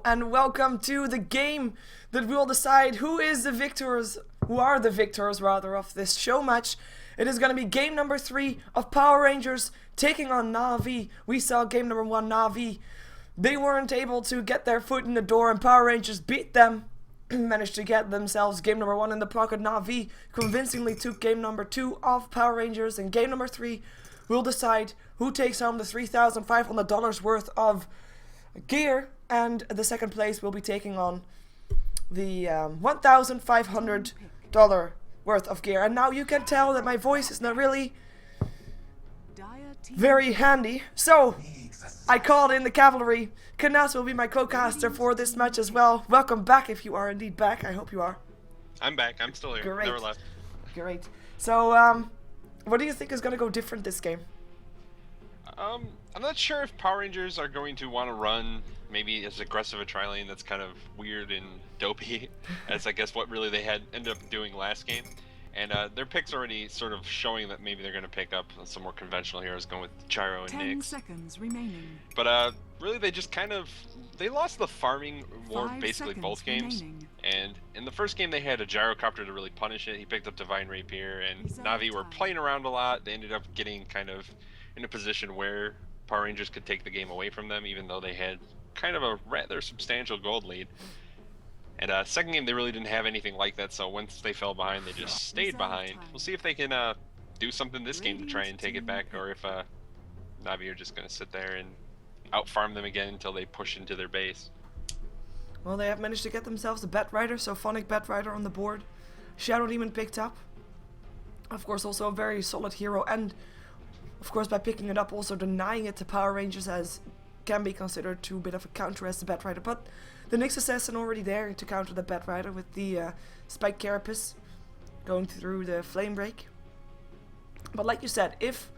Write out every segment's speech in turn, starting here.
and welcome to the game that will decide who are the victors rather of this show match. It is going to be game number 3 of Power Rangers taking on Na'vi. We saw game number 1, Na'vi. They weren't able to get their foot in the door and Power Rangers beat them. Managed to get themselves game number 1 in the pocket. Na'vi convincingly took game number 2 of Power Rangers, and game number 3 will decide who takes home the $3,500 worth of gear, and the second place will be taking on the $1,500 worth of gear. And now you can tell that my voice is not really very handy, so I called in the cavalry. Kanaz will be my co-caster for this match as well. Welcome back if you are indeed back. I hope you are. I'm back. I'm still here. Great. Never left. Great. So, what do you think is going to go different this game? I'm not sure if Power Rangers are going to want to run maybe as aggressive a tri-lane that's kind of weird and dopey as I guess what really they had ended up doing last game. And their pick's already sort of showing that maybe they're going to pick up some more conventional heroes, going with Gyro and 10 Nyx. seconds remaining. But really they just they lost the farming war 5 basically both games. remaining. And in the first game they had a Gyrocopter to really punish it. He picked up Divine Rapier, and Reserve Na'vi were time. playing around a lot. They ended up getting kind of in a position where Power Rangers could take the game away from them, even though they had kind of a rather substantial gold lead. And second game, they really didn't have anything like that, so once they fell behind, they just stayed Reserve behind. time. We'll see if they can do something this game to try and take it back, or if Na'vi are just going to sit there and out-farm them again until they push into their base. Well, they have managed to get themselves a Bat Rider, so Phonic Bat Rider on the board. Shadow Demon picked up. Of course, also a very solid hero, and of course, by picking it up, also denying it to Power Rangers, as can be considered too bit of a counter as the Bat Rider. But the Nyx Assassin already there to counter the Bat Rider with the Spike Carapace going through the Flame Break. But like you said, if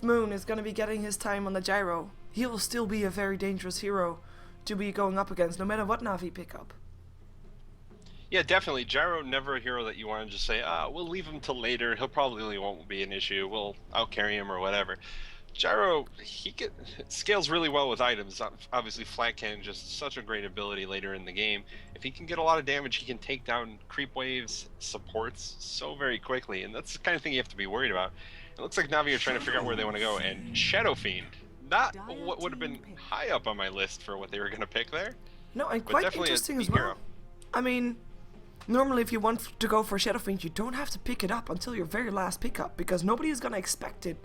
Moon is going to be getting his time on the Gyro, he will still be a very dangerous hero to be going up against, no matter what Na'vi pick up. Yeah, definitely. Gyro, never a hero that you want to just say, we'll leave him till later. He'll probably won't be an issue. We'll out-carry him or whatever. Gyro, he scales really well with items. Obviously, Flat Cannon, just such a great ability later in the game. If he can get a lot of damage, he can take down creep waves, supports so very quickly, and that's the kind of thing you have to be worried about. It looks like Na'vi are trying to figure out where they want to go, and Shadow Fiend, not what would have been high up on my list for what they were going to pick there. No, and But quite definitely interesting a as well. hero. I mean, normally if you want to go for Shadow Fiend, you don't have to pick it up until your very last pickup, because nobody is going to expect it.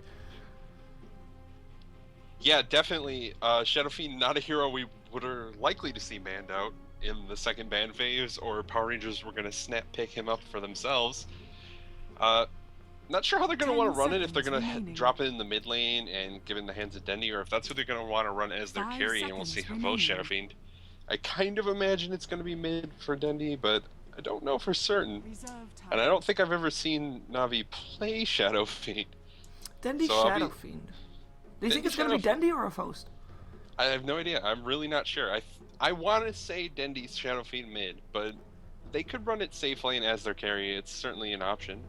Yeah, definitely. Shadow Fiend, not a hero we would are likely to see banned out in the second ban phase, or Power Rangers were going to snap pick him up for themselves. Not sure how they're going to 10 want to run it, if they're going to remaining. drop it in the mid lane and give it in the hands of Dendy, or if that's who they're going to want to run as their 5 carry, and we'll see seconds who votes Shadow remaining. Fiend. I kind of imagine it's going to be mid for Dendy, but I don't know for certain. Reserve time. And I don't think I've ever seen Na'vi play Shadow Fiend. Dendy So I'll Shadow be- Fiend. Do you think Dendy it's going to be Shadow Dendy or a Faust? I have no idea. I'm really not sure. I want to say Dendy's Shadow Fiend mid, but they could run it safe lane as their carry. It's certainly an option.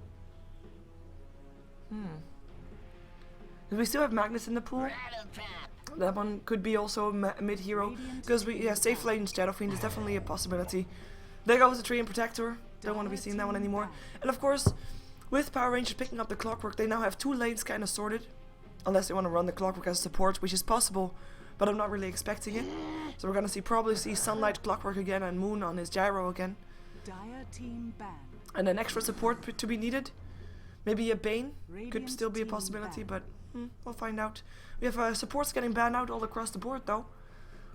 Because we still have Magnus in the pool. That one could be also a mid hero. Because safe lane Shadow Fiend is definitely a possibility. There goes the Tree and Protector. Don't want to be seeing that one anymore. And of course, with Power Rangers picking up the Clockwork, they now have 2 lanes kind of sorted. Unless they want to run the Clockwork as support, which is possible, but I'm not really expecting it. So we're going to probably see Sunlight Clockwork again and Moon on his Gyro again. Dire team ban. And an extra support to be needed. Maybe a Bane could Radiant still be a team possibility, banned. but we'll find out. We have supports getting banned out all across the board though.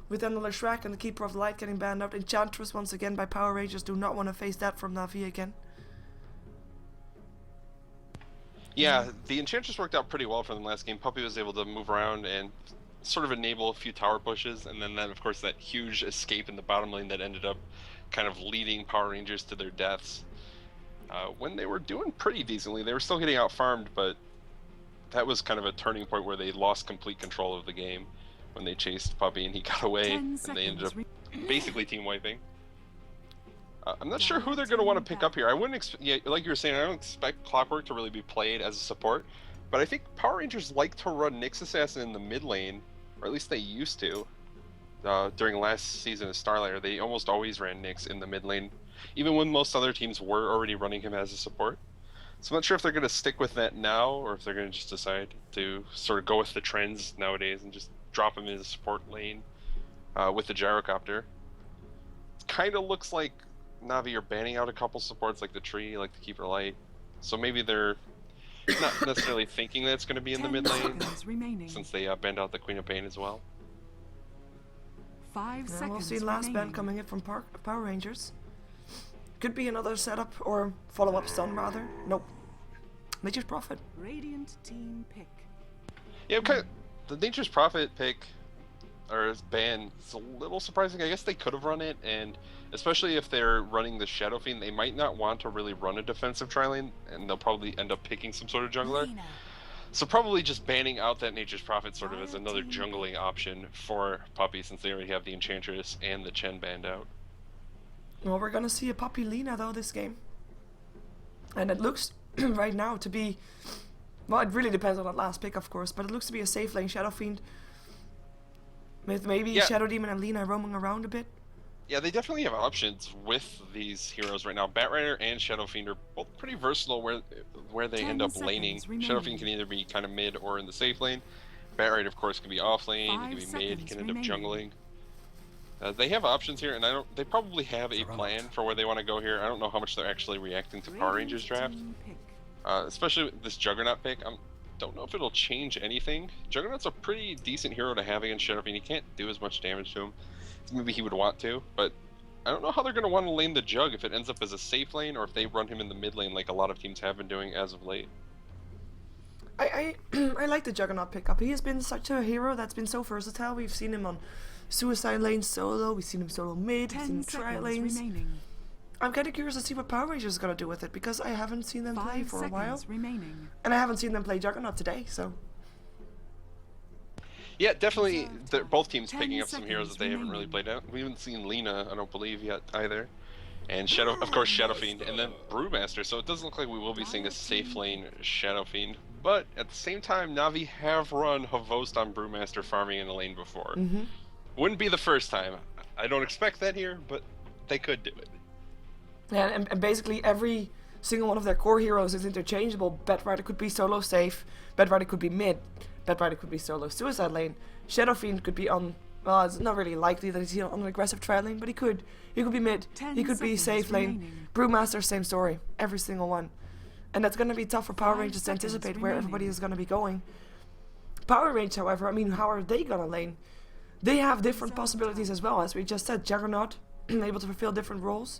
With Endler Shrek and the Keeper of Light getting banned out. Enchantress once again by Power Rangers. Do not want to face that from Na'vi again. Yeah, the Enchantress worked out pretty well for them last game. Puppy was able to move around and sort of enable a few tower pushes, and then of course that huge escape in the bottom lane that ended up kind of leading Power Rangers to their deaths. When they were doing pretty decently, they were still getting out-farmed, but that was kind of a turning point where they lost complete control of the game when they chased Puppy and he got away, 10 and they ended up seconds basically team wiping. I'm not sure who they're going to want to pick up here. I wouldn't like you were saying, I don't expect Clockwork to really be played as a support, but I think Power Rangers like to run Nyx Assassin in the mid lane, or at least they used to. during last season of Starlighter, they almost always ran Nyx in the mid lane, even when most other teams were already running him as a support. So I'm not sure if they're going to stick with that now, or if they're going to just decide to sort of go with the trends nowadays and just drop him in the support lane with the gyrocopter. It kind of looks like Na'Vi are banning out a couple supports like the tree, like the keeper light. So maybe they're not necessarily thinking that it's going to be in the 10 mid lane, seconds remaining. since they banned out the Queen of Pain as well. 5 And seconds we'll see last ban remaining. coming in from Power Rangers. Could be another setup or follow-up stun rather. Nope. Nature's Prophet. Radiant team pick. Yeah, the Nature's Prophet pick, or ban, is a little surprising. I guess they could have run it, and especially if they're running the Shadow Fiend, they might not want to really run a defensive tri-lane, and they'll probably end up picking some sort of jungler. Lina. So probably just banning out that Nature's Prophet sort of as another jungling option for Puppy, since they already have the Enchantress and the Chen banned out. Well, we're gonna see a Puppy Lina though this game. And it looks right now to be, well, it really depends on that last pick of course, but it looks to be a safe lane Shadow Fiend. With maybe Yeah. Shadow Demon and Lina roaming around a bit. Yeah, they definitely have options with these heroes right now. Batrider and Shadow Fiend are both pretty versatile where they 10 end up seconds laning. remaining. Shadow Fiend can either be kind of mid or in the safe lane. Batrider, of course, can be off lane. He 5 can be mid. He seconds can end up remaining. jungling. They have options here, and they probably have a plan for where they want to go here. I don't know how much they're actually reacting to Power Rangers draft, Team pick. especially with this Juggernaut pick. I don't know if it'll change anything. Juggernaut's a pretty decent hero to have against Shadow Fiend. He can't do as much damage to him as maybe he would want to, but I don't know how they're going to want to lane the Jug if it ends up as a safe lane, or if they run him in the mid lane like a lot of teams have been doing as of late. I like the Juggernaut pickup. He has been such a hero that's been so versatile. We've seen him on Suicide Lane solo, we've seen him solo mid, we've seen 10 him tri seconds lanes. remaining. I'm kind of curious to see what Power Rangers is going to do with it, because I haven't seen them play 5 for a while. seconds remaining. And I haven't seen them play Juggernaut today, so... Yeah, definitely. Both teams 10 picking up some heroes that they haven't really remaining. played out. We haven't seen Lina, I don't believe, yet either. And Shadow, of course, Shadow Fiend, and then Brewmaster. So it doesn't look like we will be seeing a safe lane Shadow Fiend. But at the same time, Na'Vi have run Havost on Brewmaster farming in the lane before. Wouldn't be the first time. I don't expect that here, but they could do it. Yeah, and basically every single one of their core heroes is interchangeable. Batrider could be solo safe, Batrider could be mid, Batrider could be solo suicide lane, Shadow Fiend could be on, well, it's not really likely that he's on an aggressive tri lane, but he could be mid, 10 he could be seconds safe lane. remaining. Brewmaster, same story, every single one. And that's going to be tough for Power 5 Rangers to seconds anticipate where everybody remaining. is going to be going. Power Rangers, however, I mean, how are they going to lane? They have different possibilities as well, as we just said. Juggernaut, able to fulfill different roles.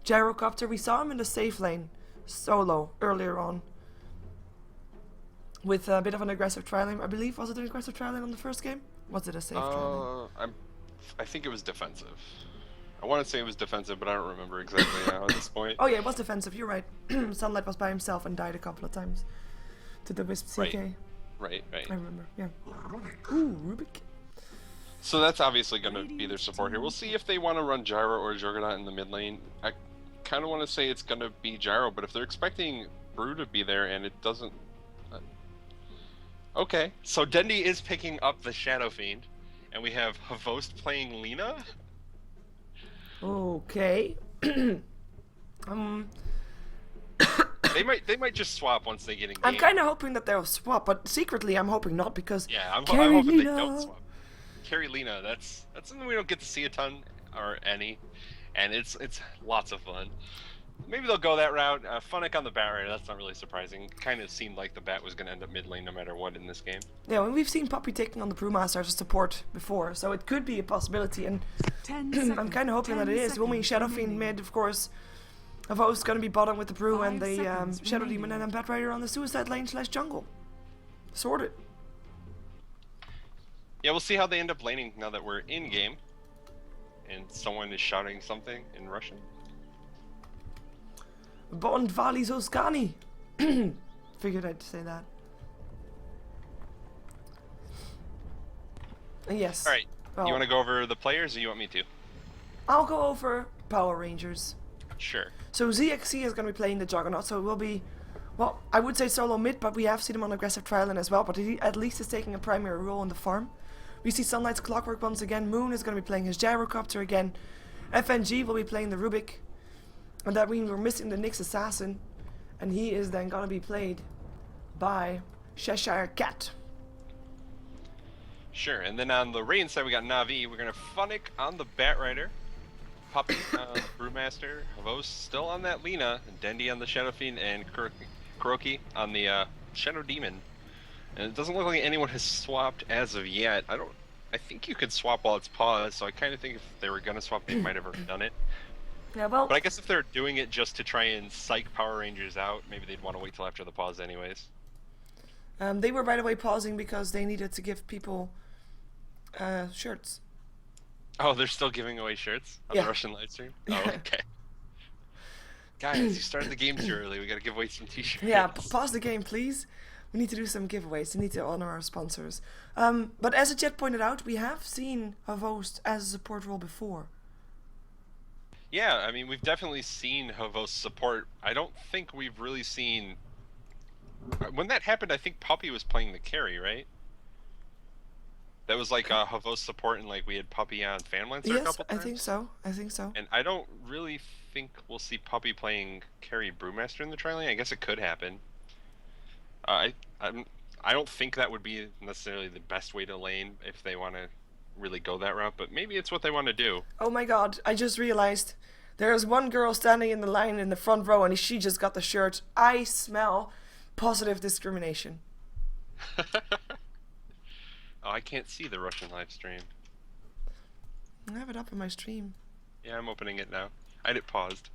Gyrocopter, we saw him in the safe lane, solo, earlier on. With a bit of an aggressive tri lane, I believe. Was it an aggressive tri lane on the first game? Was it a safe tri lane? I think it was defensive. I want to say it was defensive, but I don't remember exactly now at this point. Oh yeah, it was defensive, you're right. Sunlight was by himself and died a couple of times to the Wisp CK. Right. I remember, yeah. Ooh, Rubik. So that's obviously going to be their support here. We'll see if they want to run Gyro or Juggernaut in the mid lane. I kind of want to say it's going to be Gyro, but if they're expecting Brew to be there and it doesn't... Okay, so Dendi is picking up the Shadow Fiend, and we have Havost playing Lina? Okay. They might just swap once they get in game. I'm kind of hoping that they'll swap, but secretly I'm hoping not, because Yeah, I'm Carry hoping they Lina. don't swap. Carry Lina, that's something we don't get to see a ton or any, and it's lots of fun. Maybe they'll go that route. Funnick on the bat right, that's not really surprising. Kind of seemed like the bat was going to end up mid lane no matter what in this game. Yeah, and we've seen Puppy taking on the Brewmaster as a support before, so it could be a possibility, and 10 seconds. I'm kind of hoping that it is. We'll mean Shadow Fiend mid, of course. Havost going to be bottom with the Brew 5 and the seconds Shadow remaining. Demon, and then Batrider on the Suicide Lane / jungle. Sorted. Yeah, we'll see how they end up laning now that we're in game, and someone is shouting something in Russian. Bond Vali Zoskani. Figured I'd say that. Yes. All right, Well, you want to go over the players, or you want me to? I'll go over Power Rangers. Sure. So ZXC is going to be playing the Juggernaut, so it will be, well, I would say solo mid, but we have seen him on aggressive trial as well, but he at least is taking a primary role in the farm. We see Sunlight's Clockwork once again. Moon is going to be playing his Gyrocopter again. FNG will be playing the Rubik. And that means we're missing the Nyx Assassin. And he is then going to be played by Cheshire Cat. Sure, and then on the rain side we got Na'Vi. We're gonna Funnick on the Batrider, Puppy on the Brewmaster, Havos still on that Lena, and Dendy on the Shadow Fiend, and Kuroki on the Shadow Demon. And it doesn't look like anyone has swapped as of yet. I think you could swap while it's paused, so I kind of think if they were gonna swap, they might have already done it. Yeah, well, But I guess if they're doing it just to try and psych Power Rangers out, maybe they'd want to wait till after the pause anyways. they were right away pausing because they needed to give people shirts. Oh, they're still giving away shirts on Yeah. the Russian live stream? Oh, okay. Guys, you started the game too early. We gotta give away some t-shirts. Yeah, pause the game, please. We need to do some giveaways. We need to honor our sponsors. But as Jet pointed out, we have seen a host as a support role before. Yeah, I mean, we've definitely seen Havos support. I don't think we've really seen... When that happened, I think Puppy was playing the carry, right? That was like Havos support, and like we had Puppy on Fanlancer a Yes, couple I times. think so. I think so. And I don't really think we'll see Puppy playing carry Brewmaster in the tri lane. I guess it could happen. I don't think that would be necessarily the best way to lane if they want to really go that route, but maybe it's what they want to do. Oh my god, I just realized there's one girl standing in the line in the front row and she just got the shirt. I smell positive discrimination. Oh, I can't see the Russian live stream. I have it up in my stream. Yeah, I'm opening it now. I had it paused.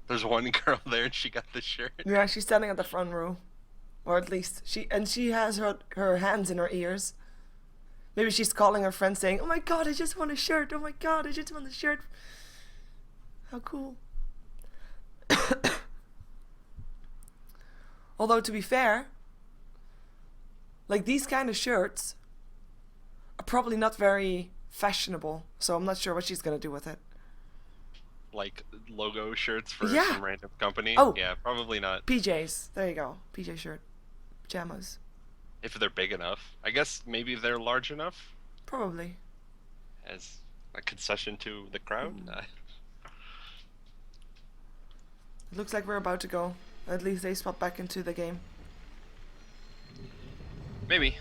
There's one girl there and she got the shirt. Yeah, she's standing at the front row. Or at least, she has her hands in her ears. Maybe she's calling her friend saying, "Oh my god, I just want a shirt. Oh my god, I just want a shirt." How cool. Although, to be fair, like these kind of shirts are probably not very fashionable. So I'm not sure what she's going to do with it. Like logo shirts for Yeah. some random company? Oh. Yeah, probably not. PJs. There you go. PJ shirt. Pajamas. If they're big enough. I guess maybe they're large enough Probably. as a concession to the crowd. It looks like we're about to go. At least they spot back into the game. Maybe.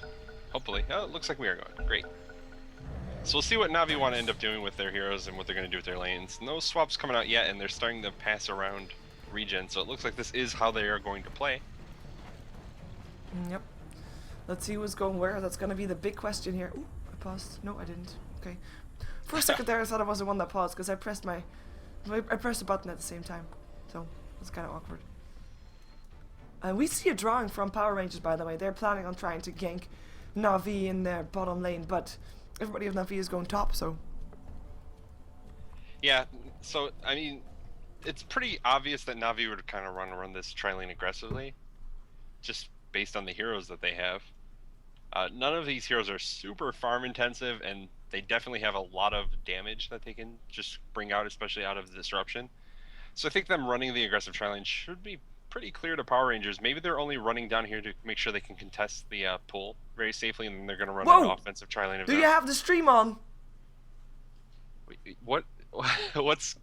Hopefully. Oh, it looks like we are going. Great. So we'll see what Na'Vi want to end up doing with their heroes and what they're going to do with their lanes. No swaps coming out yet, and they're starting to pass around regen, so it looks like this is how they are going to play. Yep. Let's see who's going where. That's going to be the big question here. Ooh, I paused. No, I didn't. Okay. For a second there, I thought I was the one that paused because I pressed the button at the same time. So, it's kind of awkward. We see a drawing from Power Rangers, by the way. They're planning on trying to gank Na'Vi in their bottom lane, but everybody of Na'Vi is going top, so... Yeah, so, I mean, it's pretty obvious that Na'Vi would kind of run this tri-lane aggressively, just based on the heroes that they have. None of these heroes are super farm intensive, and they definitely have a lot of damage that they can just bring out, especially out of the disruption. So I think them running the aggressive tri-lane should be pretty clear to Power Rangers. Maybe they're only running down here to make sure they can contest the pull very safely, and then they're going to run Whoa! an offensive tri-lane of Do their you have the stream on? Wait, what? What's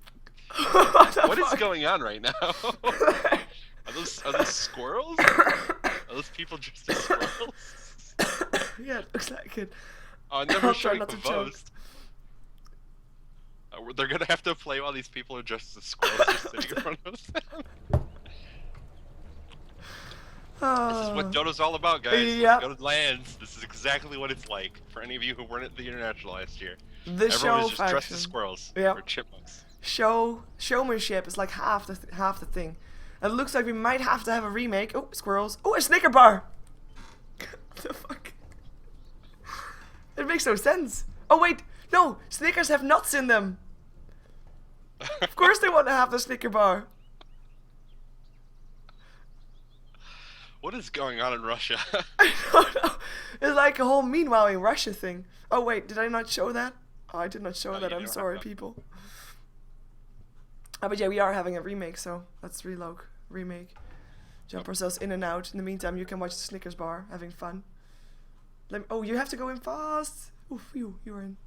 What the what is fuck? going on right now? Are those squirrels? Are those people dressed as squirrels? Yeah, it looks like it. Oh, never I'll try showing not the to choke. most. They're gonna have to play while these people are dressed as squirrels just sitting in front of them. This is what Dota's all about, guys. Yep. Let's go to lands. This is exactly what it's like for any of you who weren't at the International last year. The Everyone show was just dressed faction. as squirrels Yep. or chipmunks. Showmanship is like half the thing. And it looks like we might have to have a remake. Oh, squirrels. Oh, a Snicker bar. What the fuck? It makes no sense. Oh wait, no, Snickers have nuts in them. Of course they want to have the Snicker bar. What is going on in Russia? I don't know. It's like a whole meanwhile in Russia thing. Oh wait, did I not show that? Oh, I did not show Oh, that. you I'm don't sorry, have to. people. But yeah, we are having a remake, so let's remake. Jump ourselves in and out. In the meantime, you can watch the Snickers bar, having fun. Oh, you have to go in fast. Oof, you were in.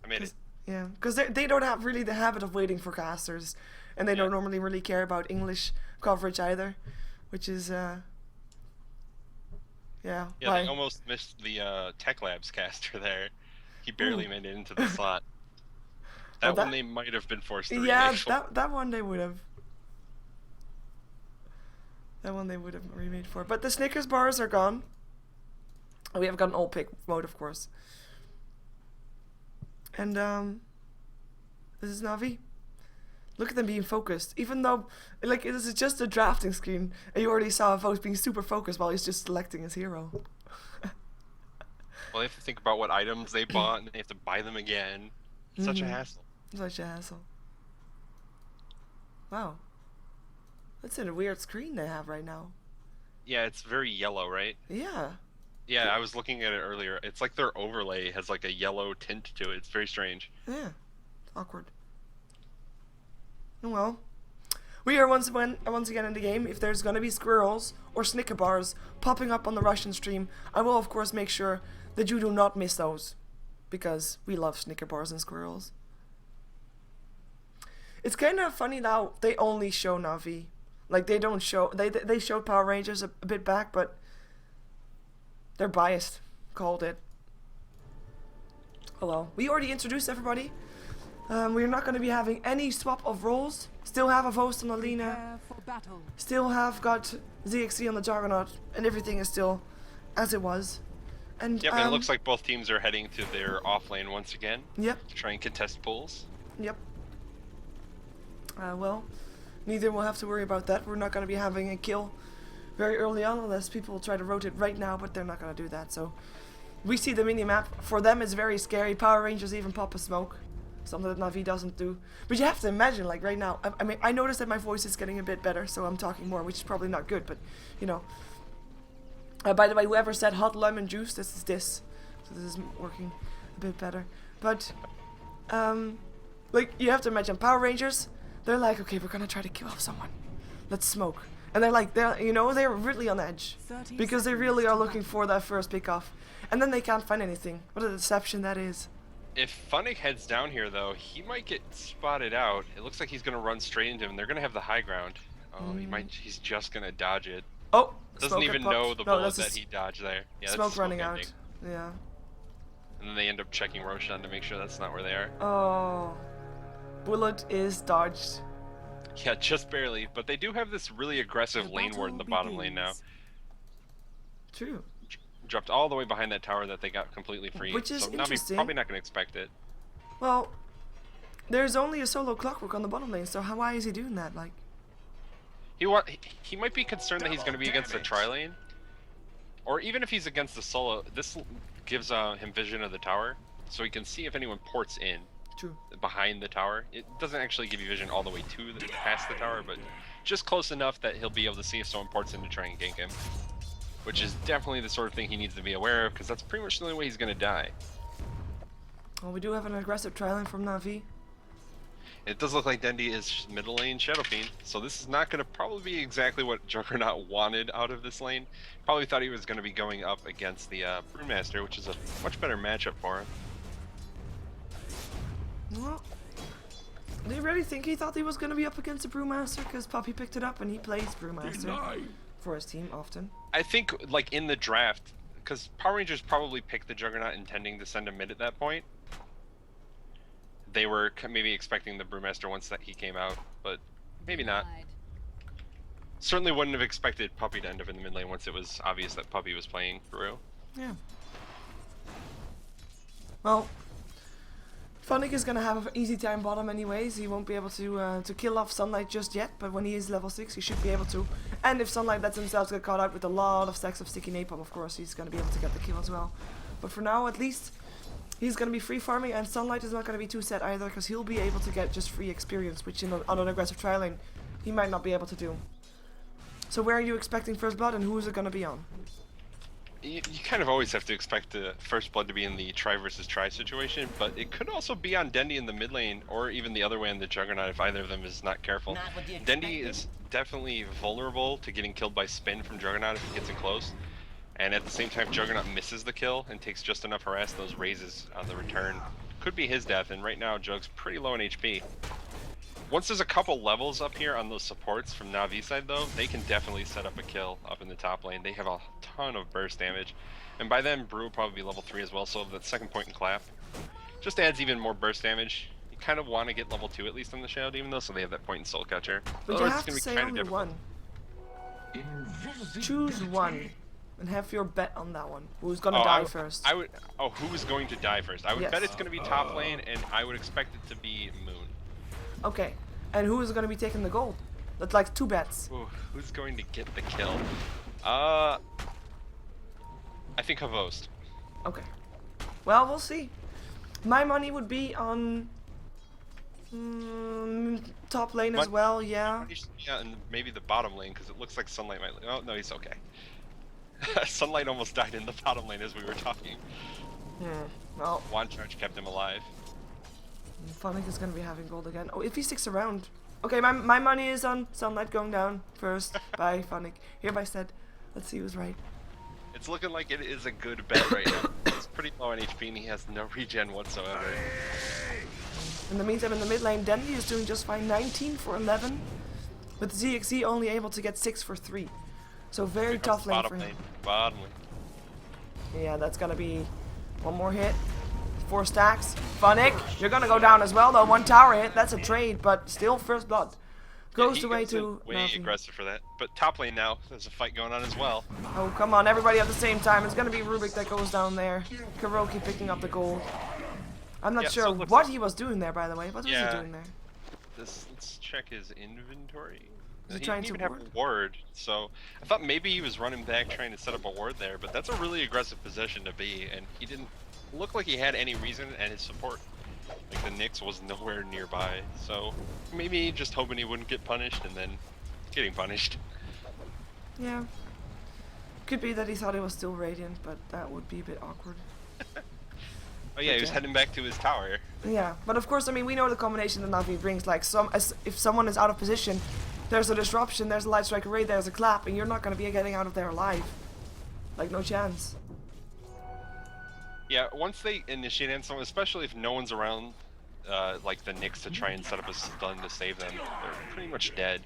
I made it. Yeah, because they don't have really the habit of waiting for casters, and they don't normally really care about English coverage either, which is yeah. Yeah, why? they almost missed the Techlabs caster there. He barely made it into the slot. That one they might have been forced to remake for. that one they would have. That one they would have remade for. But the Snickers bars are gone. We have got an all pick mode, of course. And this is Navi. Look at them being focused. Even though, like, this is just a drafting screen, and you already saw Vote being super focused while he's just selecting his hero. Well, they have to think about what items they bought, and they have to buy them again. Such a hassle. Such a hassle. Wow. That's a weird screen they have right now. Yeah, it's very yellow, right? Yeah. Yeah, I was looking at it earlier. It's like their overlay has like a yellow tint to it. It's very strange. Yeah. It's awkward. Well, we are once again in the game. If there's gonna be squirrels or Snicker bars popping up on the Russian stream, I will of course make sure that you do not miss those, because we love Snicker bars and squirrels. It's kind of funny now they only show Navi, like they don't show they showed Power Rangers a bit back, but they're biased. Called it. Oh well, we already introduced everybody. We're not going to be having any swap of roles. Still have a host on Alina. Prepare for battle. Still have got ZXC on the Juggernaut, and everything is still as it was. And yep, and it looks like both teams are heading to their off lane once again. Yep. To try and contest pulls. Yep. Well, neither will have to worry about that. We're not going to be having a kill very early on, unless people try to rotate right now, but they're not going to do that. So we see the mini-map. For them, it's very scary. Power Rangers even pop a smoke. Something that Navi doesn't do. But you have to imagine, like right now, I mean, I noticed that my voice is getting a bit better, so I'm talking more, which is probably not good, but, you know. By the way, whoever said hot lemon juice, this is this. So this is working a bit better. But, like, you have to imagine, Power Rangers, they're like, okay, we're gonna try to kill off someone. Let's smoke. And they're like, they're really on edge. Because they really are looking for that first pick off. And then they can't find anything. What a deception that is. If Funnick heads down here, though, he might get spotted out. It looks like he's going to run straight into him. They're going to have the high ground. Oh, he's just going to dodge it. Oh, doesn't even know the bullet that he dodged there. Yeah, smoke running out. Yeah. And then they end up checking Roshan to make sure that's not where they are. Oh. Bullet is dodged. Yeah, just barely. But they do have this really aggressive lane ward in the bottom lane now. True. Dropped all the way behind that tower that they got completely free. Which is so interesting. Navi probably not going to expect it. Well, there's only a solo clockwork on the bottom lane, so why is he doing that? Like, he might be concerned that he's going to be against the tri lane, or even if he's against the solo. This gives him vision of the tower, so he can see if anyone ports in. True. Behind the tower. It doesn't actually give you vision all the way past the tower, but just close enough that he'll be able to see if someone ports in to try and gank him. Which is definitely the sort of thing he needs to be aware of, because that's pretty much the only way he's going to die. Well, we do have an aggressive tri-lane from Navi. It does look like Dendy is middle lane Shadow Fiend, so this is not going to probably be exactly what Juggernaut wanted out of this lane. Probably thought he was going to be going up against the Brewmaster, which is a much better matchup for him. Well, do you really think he thought he was going to be up against the Brewmaster? Because Poppy picked it up and he plays Brewmaster for his team often. I think, like, in the draft, because Power Rangers probably picked the Juggernaut intending to send a mid at that point. They were maybe expecting the Brewmaster once that he came out, but maybe not. Certainly wouldn't have expected Puppy to end up in the mid lane once it was obvious that Puppy was playing Brew. Yeah. Well, Funnick is gonna have an easy time bottom anyways. He won't be able to kill off Sunlight just yet, but when he is level 6, he should be able to. And if Sunlight lets himself get caught out with a lot of stacks of sticky napalm, of course, he's gonna be able to get the kill as well. But for now, at least, he's gonna be free farming, and Sunlight is not gonna be too set either, because he'll be able to get just free experience, which on an aggressive tri lane, he might not be able to do. So where are you expecting first blood, and who is it gonna be on? You kind of always have to expect the first blood to be in the try versus try situation, but it could also be on Dendy in the mid lane, or even the other way in the Juggernaut if either of them is not careful. Dendy is definitely vulnerable to getting killed by spin from Juggernaut if he gets in close, And at the same time, Juggernaut misses the kill and takes just enough harass. Those raises on the return could be his death, and right now Jug's pretty low in HP. Once there's a couple levels up here on those supports from Na'Vi's side though, they can definitely set up a kill up in the top lane. They have a ton of burst damage. And by then, Brew will probably be level 3 as well, so that second point and clap just adds even more burst damage. You kind of want to get level 2 at least on the Shadow Demon though, so they have that point in Soul Catcher. But you have to say only one. Choose one. And have your bet on that one. Who's gonna die first? Who is going to die first? I would bet it's gonna be top lane, and I would expect it to be Moon. Okay. And who is gonna be taking the gold? That's like 2 bets. Ooh, who's going to get the kill? I think Havost. Okay. Well, we'll see. My money would be on top lane as well, yeah. Yeah, and maybe the bottom lane, because it looks like Sunlight might... Oh, no, he's okay. Sunlight almost died in the bottom lane as we were talking. Well, Wand Charge kept him alive. Funnick is gonna be having gold again. Oh, if he sticks around. Okay, my money is on Sunlight going down first by Funnick. Hereby said. Let's see who's right. It's looking like it is a good bet right now. He's pretty low on HP and he has no regen whatsoever. In the meantime, in the mid lane, Dendy is doing just fine. 19 for 11. With ZXZ only able to get 6 for 3. So very tough lane for him. Bottom lane. Yeah, that's gonna be one more hit. 4 stacks. Funnick, you're gonna go down as well though. 1 tower hit, that's a trade, but still first blood. Goes away to way Navi. aggressive for that. But top lane now, there's a fight going on as well. Oh, come on, everybody at the same time. It's gonna be Rubik that goes down there. Kuroki picking up the gold. I'm not sure what he was doing there, by the way. What was he doing there? Let's check his inventory. He didn't even have a ward, so I thought maybe he was running back trying to set up a ward there, but that's a really aggressive position to be, and he didn't look like he had any reason, and his support, like the Nyx, was nowhere nearby, so maybe just hoping he wouldn't get punished and then getting punished. Yeah. Could be that he thought he was still Radiant, but that would be a bit awkward. Oh yeah, he was heading back to his tower. Yeah, but of course, I mean, we know the combination that Navi brings, like, if someone is out of position, there's a disruption, there's a light strike array, there's a clap, and you're not going to be getting out of there alive. Like, no chance. Yeah, once they initiate on someone, especially if no one's around, like the Nyx to try and set up a stun to save them, they're pretty much dead.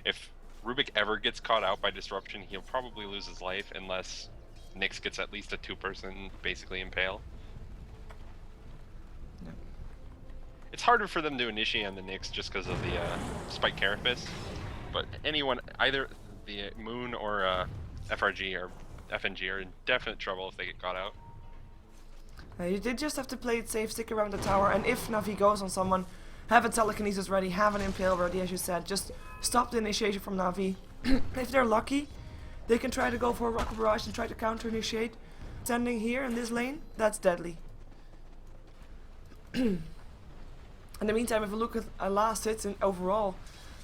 If Rubik ever gets caught out by disruption, he'll probably lose his life unless Nyx gets at least a 2-person basically impale. Yep. It's harder for them to initiate on the Nyx just because of the Spike Carapace. But anyone, either the Moon or FRG or FNG are in definite trouble if they get caught out. You did just have to play it safe, stick around the tower, and if Navi goes on someone, have a telekinesis ready, have an impale ready, as you said. Just stop the initiation from Navi. If they're lucky, they can try to go for a Rocket Barrage and try to counter initiate. Standing here in this lane, that's deadly. In the meantime, if we look at last hits and overall,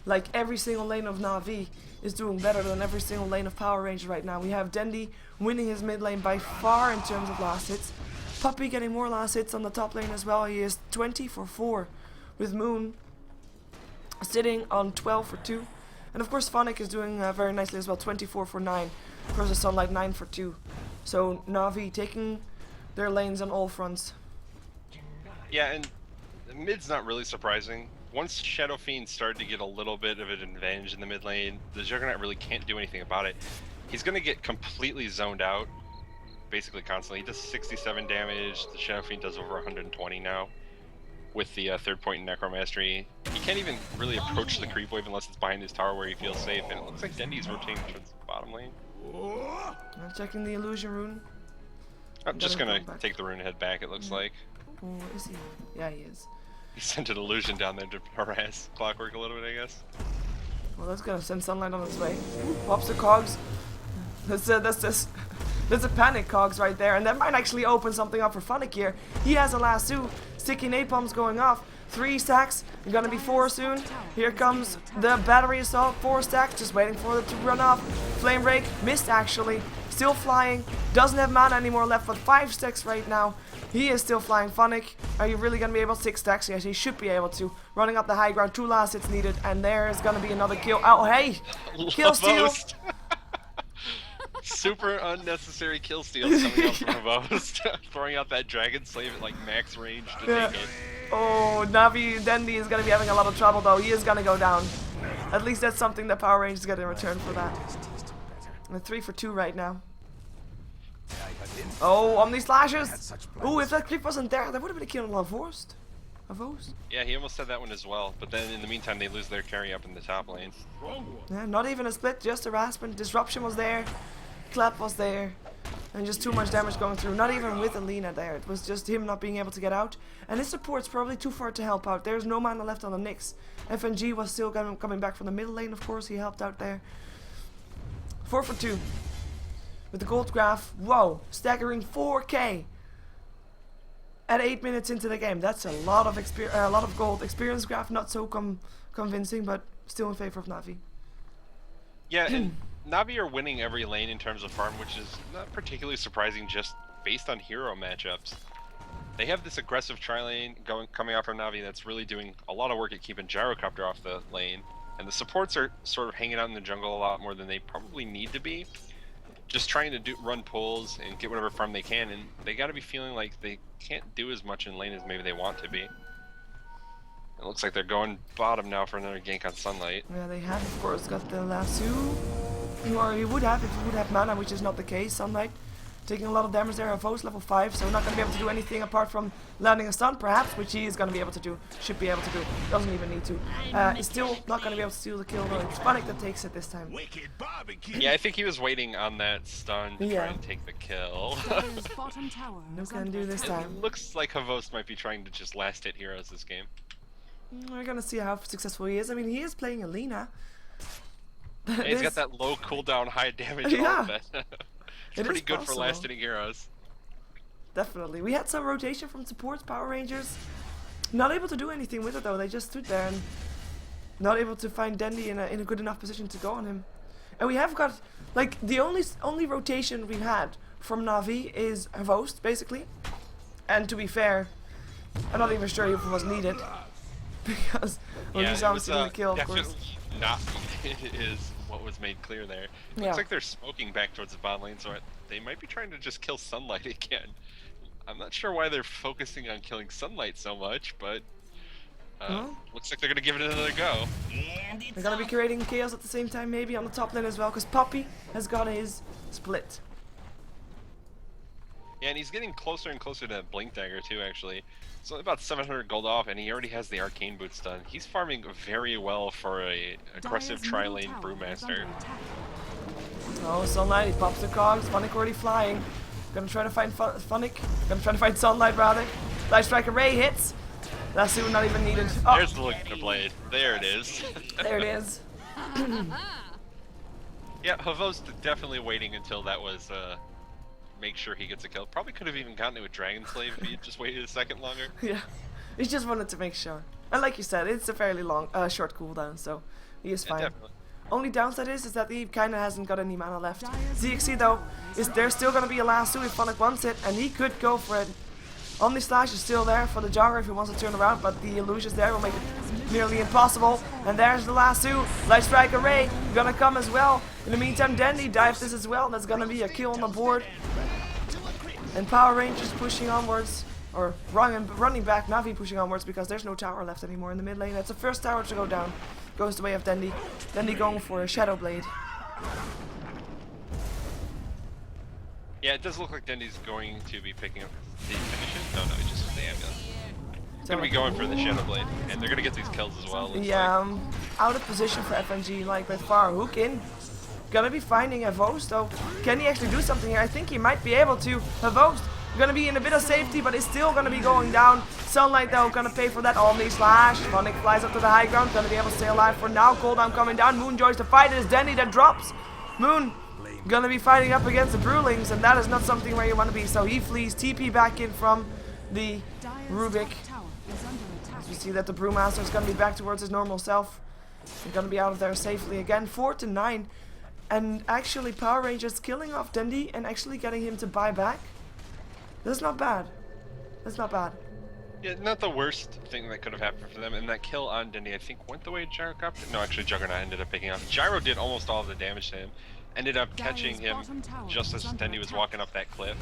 like every single lane of Na'Vi is doing better than every single lane of Power Ranger right now. We have Dendy winning his mid lane by far in terms of last hits. Puppy getting more last hits on the top lane as well. He is 20 for 4 with Moon sitting on 12 for 2. And of course Funnick is doing very nicely as well, 24 for 9 versus Sunlight 9 for 2. So Na'Vi taking their lanes on all fronts. Yeah, and mid's not really surprising. Once Shadow Fiend started to get a little bit of an advantage in the mid lane, the Juggernaut really can't do anything about it. He's going to get completely zoned out, basically constantly. He does 67 damage, the Shadow Fiend does over 120 now, with the third point in Necromastery. He can't even really approach the creep wave unless it's behind his tower where he feels safe, and it looks like Dendy's rotating towards the bottom lane. I'm checking the illusion rune. I'm just going to take the rune and head back, it looks like. Oh, is he? Yeah, he is. He sent an illusion down there to harass Clockwork a little bit, I guess. Well, that's gonna send Sunlight on its way. Pops the cogs. That's a panic cogs right there, and that might actually open something up for Funnick here. He has a lasso. Sticky napalm's going off. 3 stacks. You're gonna be 4 soon. Here comes the battery assault. 4 stacks. Just waiting for it to run off. Flame break missed actually. Still flying. Doesn't have mana anymore left, but 5 stacks right now. He is still flying. Funnick, are you really going to be able to 6 stacks? Yes, he should be able to. Running up the high ground, 2 last hits needed, and there is going to be another kill. Oh, hey! Kill steal! super unnecessary kill steals coming out from Host. Throwing out that Dragon Slave at like max range to take it. Oh, Navi Dandy is gonna be having a lot of trouble though. He is gonna go down. At least that's something that Power Rangers get in return for that. And 3 for 2 right now. Oh, Omni Slashes! Oh, if that creep wasn't there, that would have been a kill on Lavost. Yeah, he almost said that one as well, but then in the meantime they lose their carry up in the top lane. Yeah, not even a split, just harassment. Disruption was there, clap was there, and just too much damage going through. Not even with Alina there, it was just him not being able to get out. And his support's probably too far to help out. There's no mana left on the Nyx. FNG was still coming back from the middle lane, of course, he helped out there. 4 for 2. With the gold graph, whoa, staggering 4k. At 8 minutes into the game, that's a lot of gold. Experience graph not so convincing, but still in favor of Navi. Yeah, and Navi are winning every lane in terms of farm, which is not particularly surprising just based on hero matchups. They have this aggressive tri-lane coming out from Navi that's really doing a lot of work at keeping Gyrocopter off the lane, and the supports are sort of hanging out in the jungle a lot more than they probably need to be. Just trying to run pulls and get whatever farm they can, and they got to be feeling like they can't do as much in lane as maybe they want to be. It looks like they're going bottom now for another gank on Sunlight. Yeah, they have, of course, got the lasso. Or he would have if he would have mana, which is not the case. Sunlight taking a lot of damage there. Avos level 5, so not going to be able to do anything apart from landing a stun, perhaps, which he is going to be able to do. Should be able to do. Doesn't even need to. He's still not going to be able to steal the kill, though. It's Funnick that takes it this time. Yeah, I think he was waiting on that stun to try and take the kill. No can do this time. It looks like Havos might be trying to just last hit heroes this game. We're going to see how successful he is. I mean, he is playing Alina. Yeah, he's got that low cooldown, high damage. Yeah. It's pretty good for last hitting heroes. Definitely. We had some rotation from supports, Power Rangers. Not able to do anything with it though. They just stood there and not able to find Dandy in a good enough position to go on him. And we have got, like, the only rotation we've had from Navi is Host, basically. And to be fair, I'm not even sure if it was needed. Because, well, he's obviously going to kill, of course. Not is what was made clear there. Looks like they're smoking back towards the bot lane, so they might be trying to just kill Sunlight again. I'm not sure why they're focusing on killing Sunlight so much, but looks like they're gonna give it another go. They're gonna be creating chaos at the same time, maybe on the top lane as well, because Poppy has got his split. Yeah, and he's getting closer and closer to Blink Dagger too, actually. It's only about 700 gold off, and he already has the Arcane Boots done. He's farming very well for a aggressive tri-lane Brewmaster. Oh, Sunlight, he pops the cogs. Funnick already flying. Gonna try to find Funnick. Gonna try to find Sunlight, rather. Light Strike Array hits. That's soon not even needed. Oh. There's the look of the blade. There it is. There it is. Yeah, Havos definitely waiting until that was make sure he gets a kill. Probably could have even gotten it with Dragon Slave if he had just waited a second longer. Yeah, he just wanted to make sure. And like you said, it's a fairly short cooldown, so he is fine. Definitely. Only downside is that he kind of hasn't got any mana left. ZXC though, there's still going to be a lasso if Funnick wants it, and he could go for it. Omni Slash is still there for the jogger if he wants to turn around, but the illusions there will make it nearly impossible. And there's the lasso. Light Strike Array gonna come as well. In the meantime, Dandy dives this as well. That's gonna be a kill on the board. And Power Rangers pushing onwards, or running back, Navi pushing onwards because there's no tower left anymore in the mid lane. That's the first tower to go down. Goes the way of Dandy. Dandy going for a Shadow Blade. Yeah, it does look like Dandy's going to be picking up the finish. No, he's just the ambulance. He's going to be going for the Shadow Blade, and they're going to get these kills as well. Yeah, out of position for FNG, like with far hook in. Gonna be finding Havos though. Can he actually do something here? I think he might be able to. Havos gonna be in a bit of safety, but is still gonna be going down. Sunlight though, gonna pay for that Omni Slash. Funnick flies up to the high ground, gonna be able to stay alive for now. Cooldown coming down. Moon joins the fight. It is Dandy that drops. Moon gonna be fighting up against the Brewlings, and that is not something where you want to be. So he flees. TP back in from the Rubik. As we see that the Brewmaster is gonna be back towards his normal self. He's gonna be out of there safely again. 4 to 9. And actually Power Rangers killing off Dandy and actually getting him to buy back. That's not bad. That's not bad. Yeah, not the worst thing that could have happened for them. And that kill on Dandy, I think, went the way of Gyrocopter. No, actually Juggernaut ended up picking up. Gyro did almost all of the damage to him. Ended up catching him bottom tower just is as under Dendi was attack. walking up that cliff.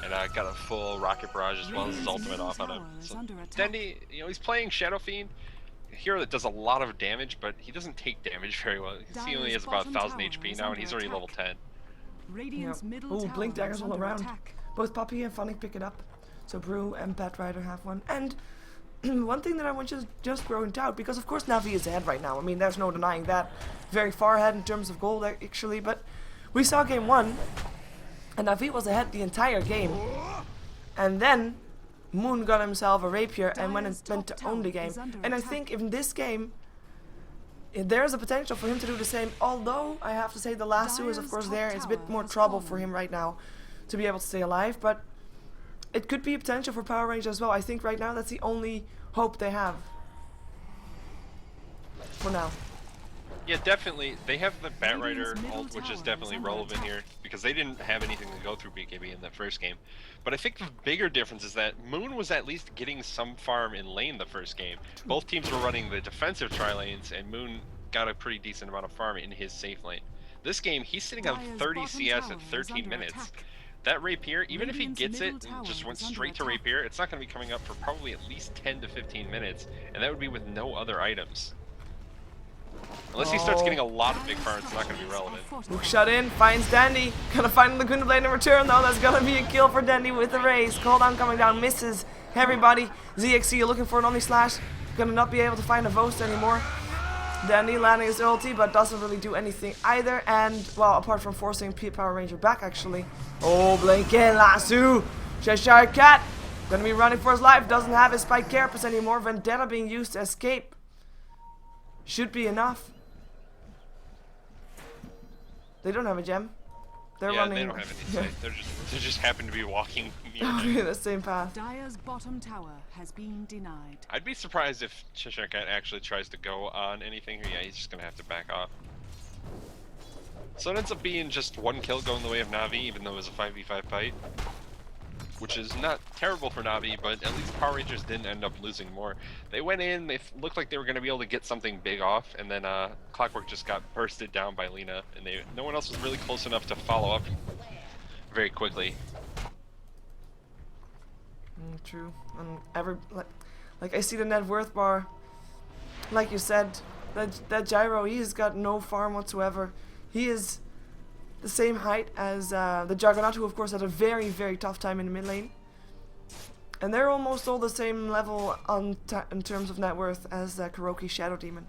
And got a full rocket barrage as well as his Radiant's ultimate middle off on him. tower is So under attack. Dendi, you know, he's playing Shadow Fiend, a hero that does a lot of damage, but he doesn't take damage very well. He only has about 1,000 HP now, and he's already level 10. Radiant's Yep. middle Ooh, tower blink daggers is all under around. attack. Both Poppy and Phonic pick it up. So Brew and Bat Rider have one. And one thing that I want to just point out, because of course Navi is ahead right now. I mean, there's no denying that. Very far ahead in terms of gold, actually. But we saw game 1, and Navi was ahead the entire game. And then Moon got himself a rapier and went to own the game. And I think in this game, there's a potential for him to do the same. Although I have to say the last two is of course there. It's a bit more trouble for him right now to be able to stay alive. But it could be a potential for Power Rangers as well. I think right now that's the only hope they have. For now. Yeah, definitely. They have the Bat Rider Radiant's middle ult, which is tower definitely is under relevant attack. here, because they didn't have anything to go through BKB in the first game. But I think the bigger difference is that Moon was at least getting some farm in lane the first game. Both teams were running the defensive tri-lanes, and Moon got a pretty decent amount of farm in his safe lane. This game, he's sitting on Dire's 30 bottom CS tower at is 13 under minutes. attack. That rapier, even if he Radiant's gets it middle and just tower went is under straight to attack. rapier, it's not going to be coming up for probably at least 10 to 15 minutes, and that would be with no other items. Unless he starts getting a lot of big farms, it's not going to be relevant. Hook shot in, finds Dandy. Gonna find the Laguna Blade in return though. That's gonna be a kill for Dandy with the raise. Cooldown coming down, misses everybody. ZXC looking for an only slash. Gonna not be able to find a Vost anymore. Dandy landing his ulti, but doesn't really do anything either. And, well, apart from forcing Power Ranger back actually. Oh, blinking lasso. Cheshire Cat. Gonna be running for his life. Doesn't have his spike carapace anymore. Vendetta being used to escape. Should be enough. They don't have a gem. They're Yeah, running. they don't have any sight. They just happen to be walking near the same path. Dire's bottom tower has been denied. I'd be surprised if Cheshire Cat actually tries to go on anything here. Yeah, he's just gonna have to back off. So it ends up being just one kill going the way of Navi, even though it was a 5v5 fight. Which is not terrible for Navi, but at least Power Rangers didn't end up losing more. They went in, they looked like they were going to be able to get something big off, and then Clockwork just got bursted down by Lena, and no one else was really close enough to follow up very quickly. True. And like I see the net worth bar. Like you said, that Gyro, he's got no farm whatsoever. He is the same height as the Juggernaut, who of course had a very, very tough time in the mid lane. And they're almost all the same level in terms of net worth as Kuroki's Shadow Demon.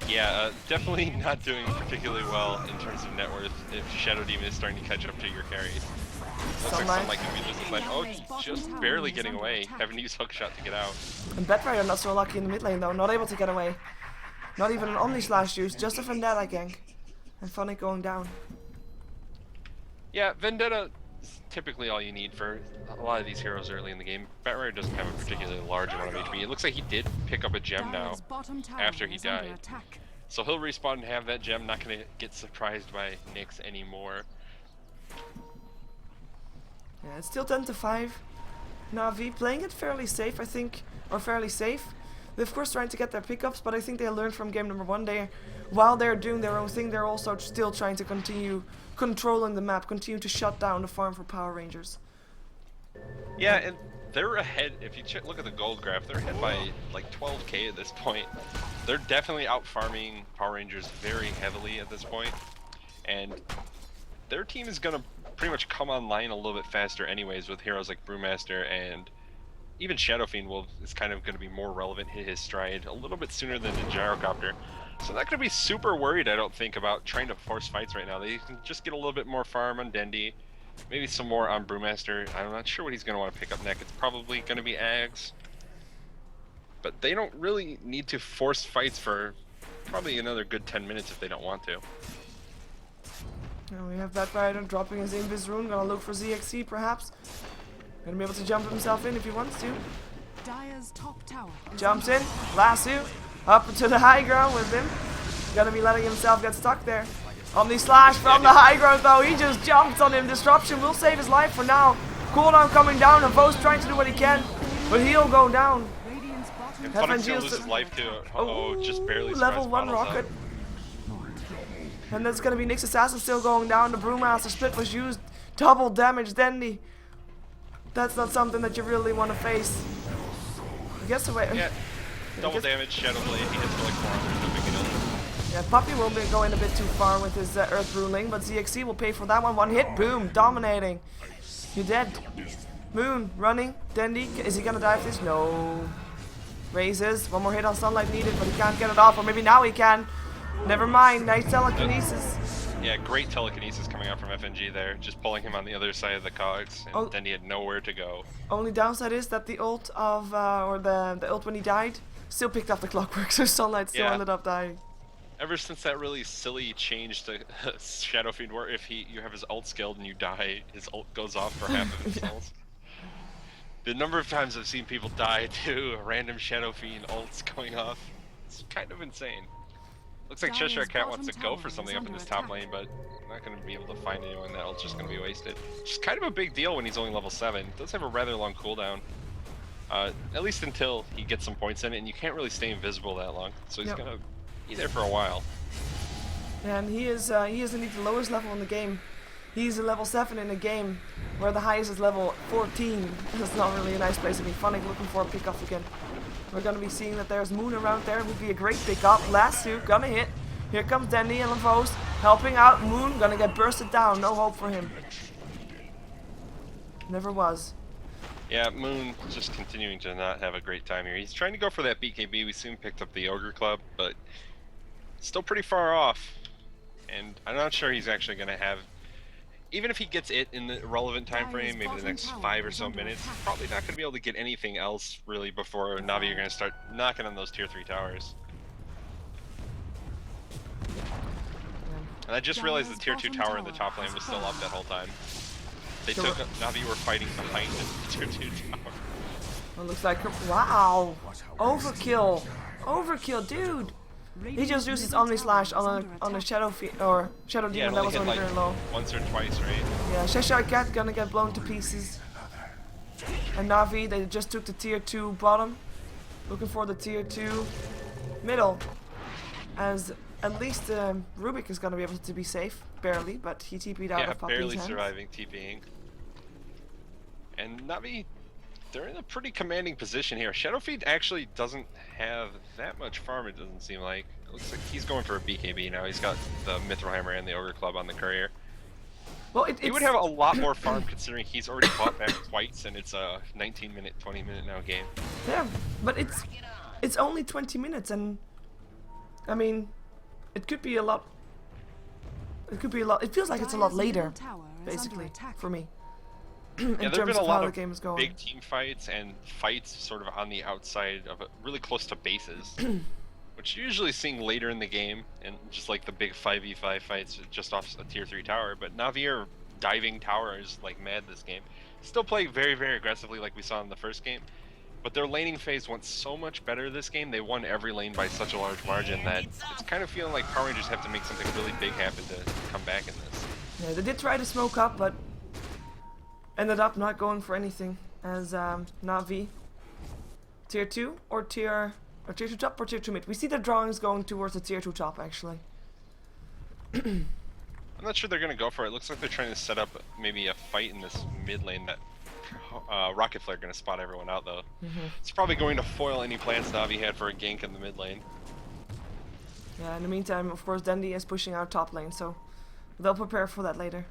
Yeah, definitely not doing particularly well in terms of net worth if Shadow Demon is starting to catch up to your carries. Looks like Sunlight can be just like, oh, he's just barely getting away, having to use Hookshot to get out. And Batrider not so lucky in the mid lane though, not able to get away. Not even an Omni Slash use, just a Vendetta gank. And Phonic going down. Yeah, Vendetta is typically all you need for a lot of these heroes early in the game. Batrider doesn't have a particularly large amount of HP. It looks like he did pick up a gem now Dire's bottom tower after he is under died. attack. So he'll respawn and have that gem, not going to get surprised by Nyx anymore. Yeah, it's still 10 to 5. Navi playing it fairly safe, I think, or fairly safe. They're of course trying to get their pickups, but I think they learned from game number 1. While they're doing their own thing, they're also still trying to continue controlling the map, continue to shut down the farm for Power Rangers. Yeah, and they're ahead. If you look at the gold graph, they're ahead by like 12k at this point. They're definitely out farming Power Rangers very heavily at this point, and their team is gonna pretty much come online a little bit faster anyways with heroes like Brewmaster, and even Shadow Fiend is kind of going to be more relevant, hit his stride a little bit sooner than the Gyrocopter. So they're not going to be super worried, I don't think, about trying to force fights right now. They can just get a little bit more farm on Dendi, maybe some more on Brewmaster. I'm not sure what he's going to want to pick up next. It's probably going to be Ags. But they don't really need to force fights for probably another good 10 minutes if they don't want to. Now we have Batrider dropping his Invis rune, gonna look for ZXC perhaps. Gonna be able to jump himself in if he wants to. Dire's top tower is Jumps under in, lasso, up to the high ground with him. Gonna be letting himself get stuck there. Omni Slash from the high ground though, he just jumps on him. Disruption will save his life for now. Cooldown coming down, and Vo's trying to do what he can, but he'll go down. Radiant's bottom And FNG Funnick's gonna is lose the- his life too. Oh, just barely level survives 1 bottles rocket. up. And that's gonna be Nyx Assassin still going down. The Brewmaster split was used. Double damage, Dandy. That's not something that you really want to face. I guess the way. Yeah, double damage, Shadow Blade. He hits for like 400, no big deal. Yeah, Puppy will be going a bit too far with his Earth Ruling, but ZXC will pay for that one. One hit, boom, dominating. You're dead. Moon, running. Dandy, is he gonna die for this? No. Raises, one more hit on Sunlight needed, but he can't get it off, or maybe now he can. Never mind, nice telekinesis. Yeah, great telekinesis coming out from FNG there, just pulling him on the other side of the cogs, and then he had nowhere to go. Only downside is that the ult of, or the ult when he died, still picked up the clockwork, so Sunlight still ended up dying. Ever since that really silly change to Shadow Fiend, where if you have his ult skilled and you die, his ult goes off for half of his health. The number of times I've seen people die to random Shadow Fiend ults going off, it's kind of insane. Looks like Cheshire Cat wants to go for something up in this top lane, but I'm not going to be able to find anyone. That ult's just going to be wasted. Which is kind of a big deal when he's only level 7. Does have a rather long cooldown. At least until he gets some points in it, and you can't really stay invisible that long. So he's going to be there for a while. And he is indeed the lowest level in the game. He's a level 7 in a game where the highest is level 14. That's not really a nice place to be. Funnick looking for a pickup again. We're gonna be seeing that there's Moon around there. Would be a great pickup. Last two gonna hit. Here comes Dandy and Lavos helping out. Moon gonna get bursted down. No hope for him. Never was. Yeah, Moon just continuing to not have a great time here. He's trying to go for that BKB. We soon picked up the Ogre Club, but still pretty far off. And I'm not sure he's actually gonna have. Even if he gets it in the relevant time frame, maybe the next 5 or so minutes, probably not going to be able to get anything else really before Na'Vi are going to start knocking on those tier 3 towers. And I just realized the tier 2 tower in the top lane was still up that whole time. They took Na'Vi were fighting behind the tier 2 tower. Well, looks like wow, overkill, overkill, dude. He just used his Omni Slash on a Shadow or Shadow Demon that was only very low. Once or twice, right? Yeah, Cheshire Cat gonna get blown to pieces. And Na'Vi, they just took the tier 2 bottom. Looking for the tier 2 middle. As at least Rubik is gonna be able to be safe, barely, but he TP'd out of Puppy's barely hands. surviving TPing. And Na'Vi, they're in a pretty commanding position here. Shadowfiend actually doesn't have that much farm, it doesn't seem like. It looks like he's going for a BKB now. He's got the Mithril and the Ogre Club on the courier. Well, he would have a lot more farm considering he's already fought back twice and it's a 19-minute, 20-minute now game. Yeah, but it's only 20 minutes and I mean, it could be a lot. It could be a lot. It feels like it's a lot later, basically, for me. Yeah, there have been a lot of game is going. big team fights and fights sort of on the outside of it, really close to bases, which you're usually seeing later in the game, and just like the big 5v5 fights just off a tier 3 tower. But Na'Vi are diving towers like mad this game. Still play very, very aggressively like we saw in the first game, but their laning phase went so much better this game. They won every lane by such a large margin that it's kind of feeling like Power Rangers have to make something really big happen to come back in this. Yeah, they did try to smoke up, but ended up not going for anything as Na'Vi. Tier 2 or tier 2 top or tier 2 mid? We see the drawings going towards the tier 2 top actually. I'm not sure they're going to go for it. It looks like they're trying to set up maybe a fight in this mid lane that Rocket Flare going to spot everyone out though. It's probably going to foil any plans Na'Vi had for a gank in the mid lane. Yeah, in the meantime, of course, Dandy is pushing out top lane, so they'll prepare for that later.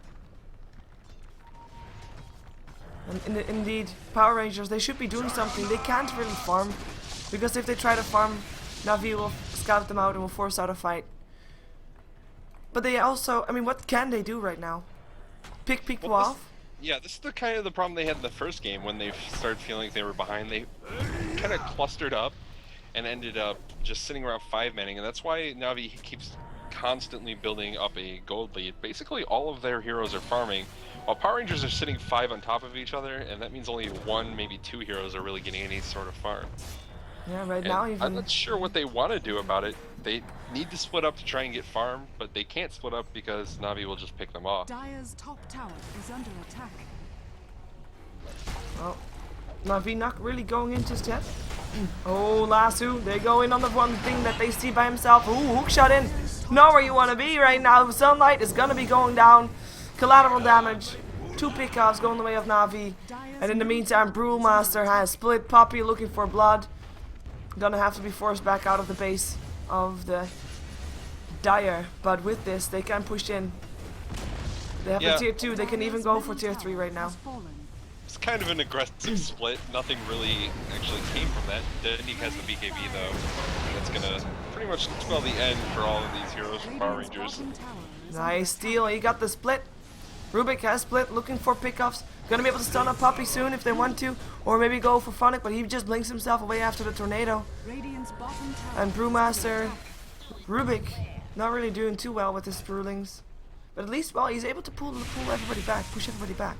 And indeed, Power Rangers, they should be doing something. They can't really farm, because if they try to farm, Na'Vi will scout them out and will force out a fight. But they also, I mean, what can they do right now? Pick people off? Yeah, this is the kind of the problem they had in the first game when they started feeling like they were behind. They kind of clustered up and ended up just sitting around 5-manning, and that's why Na'Vi keeps constantly building up a gold lead. Basically, all of their heroes are farming, while Power Rangers are sitting 5 on top of each other, and that means only 1, maybe 2 heroes are really getting any sort of farm. Yeah, right now even. I'm not sure what they want to do about it. They need to split up to try and get farm, but they can't split up because Na'Vi will just pick them off. Dire's top tower is under attack. Well, Na'Vi not really going in just yet. Oh, Lasso, they go in on the one thing that they see by himself. Ooh, hook shot in. Not where you want to be right now. Sunlight is going to be going down. Collateral damage. 2 pickoffs going the way of Na'Vi. And in the meantime, Brewmaster has split. Poppy looking for blood. Gonna have to be forced back out of the base of the Dire. But with this, they can push in. They have a tier 2. They can even go for tier 3 right now. It's kind of an aggressive split. Nothing really actually came from that. Dendy has the BKB though. That's gonna pretty much spell the end for all of these heroes from Power Rangers. Nice steal. He got the split. Rubik has split, looking for pickups. Gonna be able to stun up Poppy soon if they want to, or maybe go for Phonic, but he just blinks himself away after the tornado. And Brewmaster, Rubik, not really doing too well with his Brewlings, but at least, well, he's able to pull everybody back, push everybody back.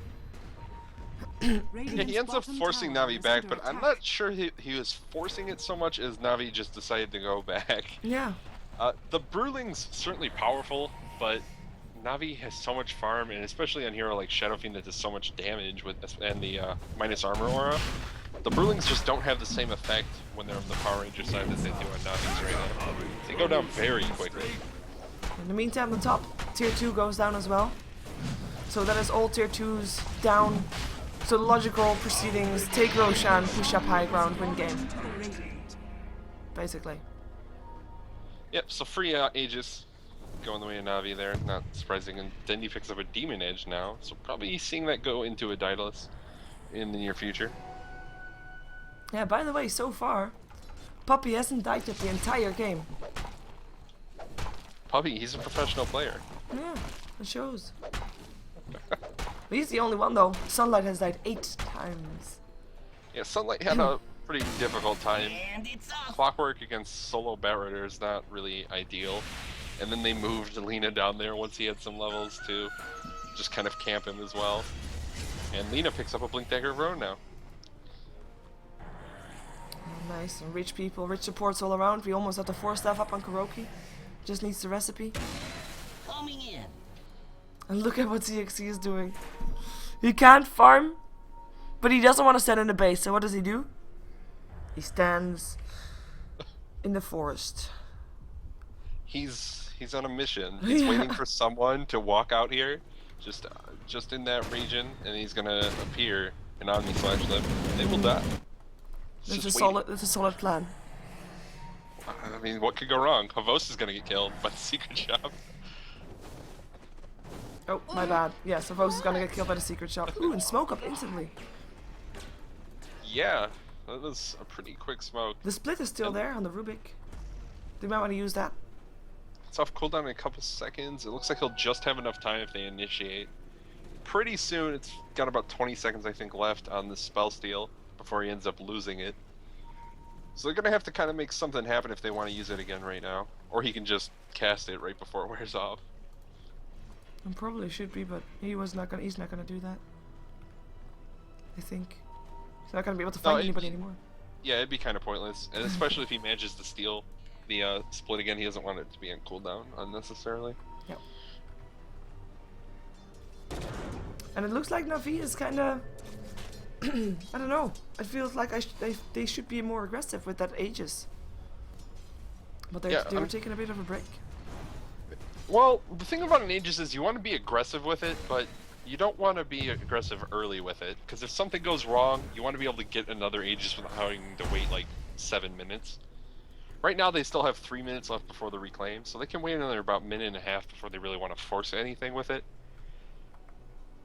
Yeah, he ends up forcing Navi back, but I'm not sure he was forcing it so much as Navi just decided to go back. Yeah. The Brewling's certainly powerful, but Navi has so much farm, and especially on hero like Shadow Fiend that does so much damage with and the minus armor aura. The Brewlings just don't have the same effect when they're on the Power Ranger side that they do on Navi's right now. They go down very quickly. In the meantime, the top tier 2 goes down as well. So that is all tier 2s down. So the logical proceedings, take Roshan, push up high ground, win game. Basically. Yep, so free Aegis going the way of Navi there, not surprising. And Dendy picks up a Demon Edge now, so probably seeing that go into a Daedalus in the near future. Yeah, by the way, so far, Puppy hasn't died yet the entire game. Puppy, he's a professional player. Yeah, it shows. He's the only one though. Sunlight has died 8 times. Yeah, Sunlight had a pretty difficult time. Clockwork against solo Batrider is not really ideal. And then they moved Lena down there once he had some levels to just kind of camp him as well. And Lena picks up a Blink Dagger of her own now. Oh, nice, and rich people, rich supports all around. We almost have the 4 staff up on Kuroki. Just needs the recipe. Coming in. And look at what CXC is doing. He can't farm, but he doesn't want to stand in the base. So what does he do? He stands in the forest. He's on a mission. He's waiting for someone to walk out here, just in that region, and he's gonna appear and Omni/Lift. They will die. It's a solid plan. I mean, what could go wrong? Havos is gonna get killed by the secret shop. Oh, my bad. Yeah, Savos is gonna get killed by the secret shop. Ooh, and smoke up instantly. Yeah, that was a pretty quick smoke. The split is still there on the Rubik. They might want to use that. It's off cooldown in a couple seconds. It looks like he'll just have enough time if they initiate. Pretty soon, it's got about 20 seconds I think left on the spell steal before he ends up losing it. So they're gonna have to kind of make something happen if they want to use it again right now. Or he can just cast it right before it wears off. And probably should be, but he's not gonna do that. I think. He's not gonna be able to find anybody anymore. Yeah, it'd be kind of pointless. And especially if he manages to steal the split again, he doesn't want it to be on cooldown unnecessarily. Yep. And it looks like Na'Vi is kinda I don't know. It feels like they should be more aggressive with that Aegis. But they were taking a bit of a break. Well, the thing about an Aegis is you want to be aggressive with it, but you don't want to be aggressive early with it. Because if something goes wrong, you want to be able to get another Aegis without having to wait like 7 minutes. Right now they still have 3 minutes left before the reclaim, so they can wait another about 1.5 minutes before they really want to force anything with it.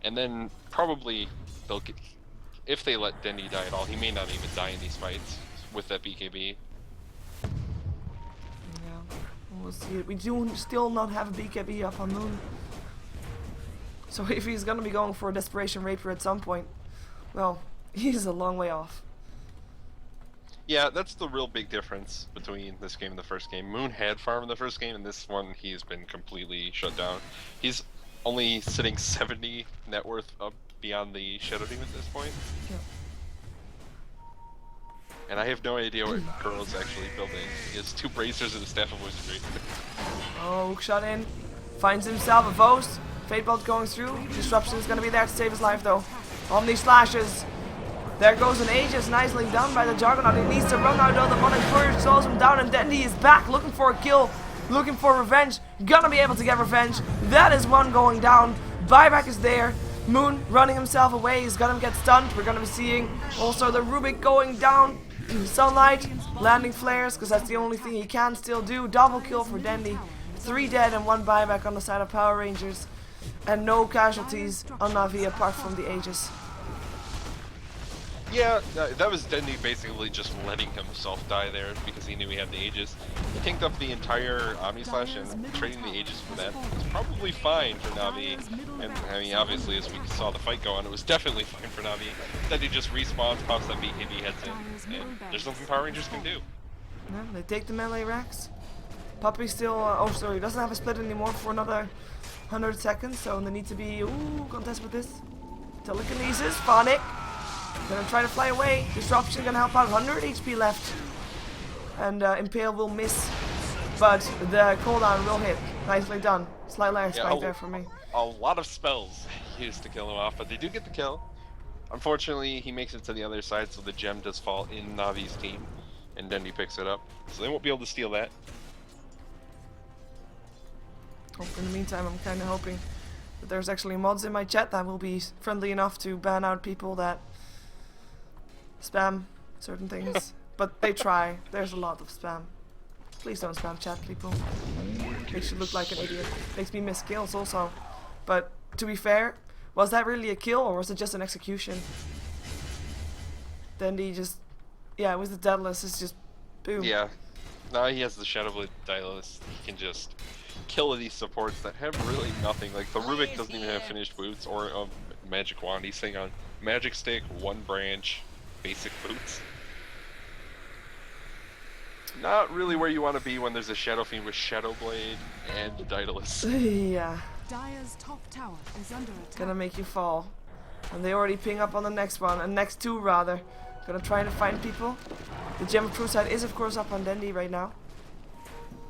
And then probably they'll get... If they let Dendy die at all, he may not even die in these fights with that BKB. Yeah, we'll see. We do still not have a BKB up on Moon. So if he's gonna be going for a Desperation Rapier at some point, well, he's a long way off. Yeah, that's the real big difference between this game and the first game. Moon had farm in the first game, and this one he's been completely shut down. He's only sitting 70 net worth up beyond the Shadow Demon at this point. Yep. And I have no idea what Kuro's actually building. He has 2 bracers and a Staff of Wizardry. Oh, hook shot in. Finds himself a Vos. Fate Bolt going through. Disruption is going to be there to save his life though. Omni slashes. There goes an Aegis, nicely done by the Juggernaut. He needs to run out though, the Demonic Courier slows him down, and then he is back looking for a kill, looking for revenge. Gonna be able to get revenge. That is one going down. Buyback is there. Moon running himself away. He's gonna get stunned. We're gonna be seeing also the Rubik going down. Sunlight, landing flares, because that's the only thing he can still do. Double kill for Dendy. 3 dead and 1 buyback on the side of Power Rangers. And no casualties on Navi apart from the Aegis. Yeah, that was Dendy basically just letting himself die there because he knew he had the Aegis. He tanked up the entire Omni Slash, and trading the Aegis for that was probably fine for Navi. And I mean, obviously, as we saw the fight go on, it was definitely fine for Navi. Dendy just respawns, pops that BKB, heads in, and there's nothing Power Rangers can do. Yeah, they take the melee racks. Puppy still, oh sorry, he doesn't have a split anymore for another 100 seconds, so they need to be, contest with this. Telekinesis, Phonic. Gonna try to fly away. Disruption gonna help out. 100 HP left. And Impale will miss. But the cooldown will hit. Nicely done. Slight lag spike there for me. A lot of spells used to kill him off, but they do get the kill. Unfortunately, he makes it to the other side, so the gem does fall in Navi's team. And Dendy picks it up. So they won't be able to steal that. In the meantime, I'm kind of hoping that there's actually mods in my chat that will be friendly enough to ban out people that spam certain things. But they try. There's a lot of spam. Please don't spam chat, people. Makes you look like an idiot. Makes me miss kills also. But to be fair, was that really a kill or was it just an execution? Then he just, yeah, with the Daedalus, it's just boom. Yeah. Now he has the Shadowblade Daedalus. He can just kill these supports that have really nothing. Like the Rubik doesn't even have finished boots or a magic wand. He's sitting on magic stick, 1 branch, basic boots. Not really where you want to be when there's a Shadow Fiend with Shadowblade and Daedalus. Yeah. Dire's top tower is under attack. Gonna make you fall. And they already ping up on the next one, and next 2 rather. Gonna try to find people. The Gem of True Sight is of course up on Dendy right now.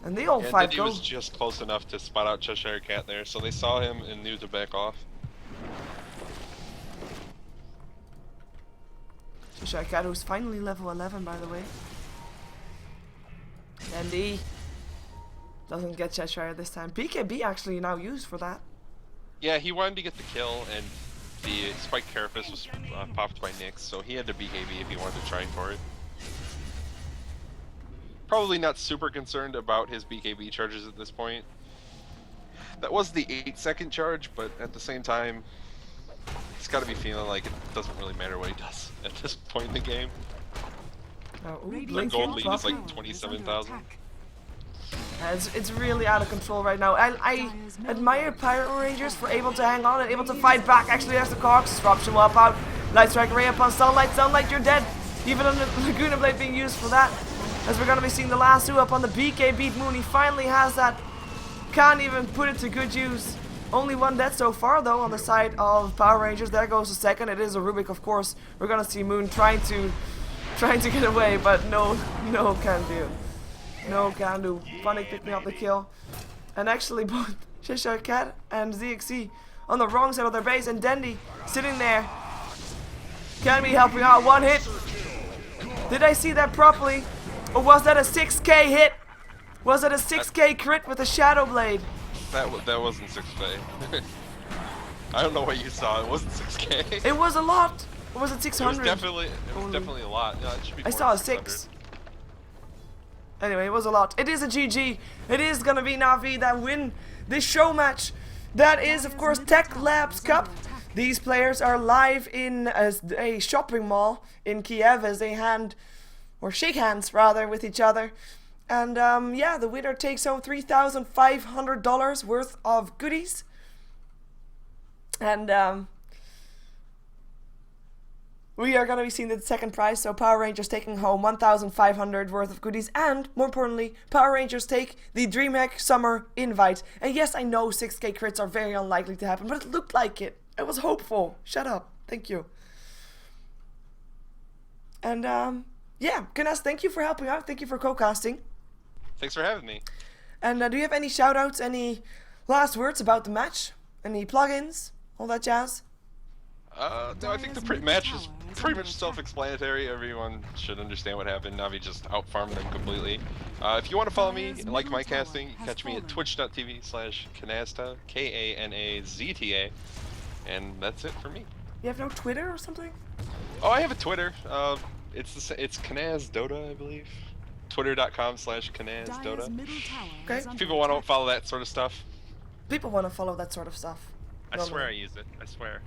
And they all 5 Dendy go. was just close enough to spot out Cheshire Cat there, so they saw him and knew to back off. Cheshire Cat, who's finally level 11 by the way. Dendy doesn't get Cheshire this time. BKB actually now used for that. Yeah, he wanted to get the kill, and the Spike Carapace was popped by Nyx, so he had to BKB if he wanted to try for it. Probably not super concerned about his BKB charges at this point. That was the 8-second charge, but at the same time, he's got to be feeling like it doesn't really matter what he does at this point in the game. The gold lead is like 27,000. It's really out of control right now. I admire Pirate Rangers for able to hang on and able to fight back. Actually, there's the Cox. Disruption will help out. Light Strike Ray upon Sunlight. Sunlight, you're dead. Even on the Laguna Blade being used for that. As we're going to be seeing the last 2 up on the BK beat Moon. He finally has that. Can't even put it to good use. Only 1 dead so far though on the side of Power Rangers. There goes the second. It is a Rubik, of course. We're going to see Moon trying to get away, but no can do. No can do. Punic picking up the kill. And actually both Cheshire Cat and ZXC on the wrong side of their base, and Dendy sitting there. Can be helping out. 1 hit. Did I see that properly? Or was that a 6k hit? Was it a 6k crit with a Shadow Blade? That wasn't 6K. I don't know what you saw. It wasn't 6K. It was a lot. Or was it 600? It was definitely a lot. Yeah, it should be I more saw a than 600. 6. Anyway, it was a lot. It is a GG. It is gonna be Navi that win this show match. That is, of course, Techlabs Cup. These players are live in a shopping mall in Kiev as they shake hands rather with each other. And yeah, the winner takes home $3,500 worth of goodies. And we are going to be seeing the second prize, so Power Rangers taking home $1,500 worth of goodies, and more importantly, Power Rangers take the DreamHack Summer Invite. And yes, I know 6k crits are very unlikely to happen, but it looked like it. It was hopeful. Shut up. Thank you. And yeah, Kanaz, thank you for helping out. Thank you for co-casting. Thanks for having me. And do you have any shout-outs, any last words about the match? Any plugins? All that jazz? No, I think the match is It's pretty much self-explanatory. Everyone should understand what happened. Navi just out-farmed them completely. If you want to follow me and like my casting, catch me at twitch.tv/Kanazta, Kanazta, and that's it for me. You have no Twitter or something? Oh, I have a Twitter. It's Kanaz Dota, I believe. Twitter.com/Kanaz Dire's Dota. middle tower Okay. is under People want to attack. follow that sort of stuff. People want to follow that sort of stuff. I swear I use it. I swear.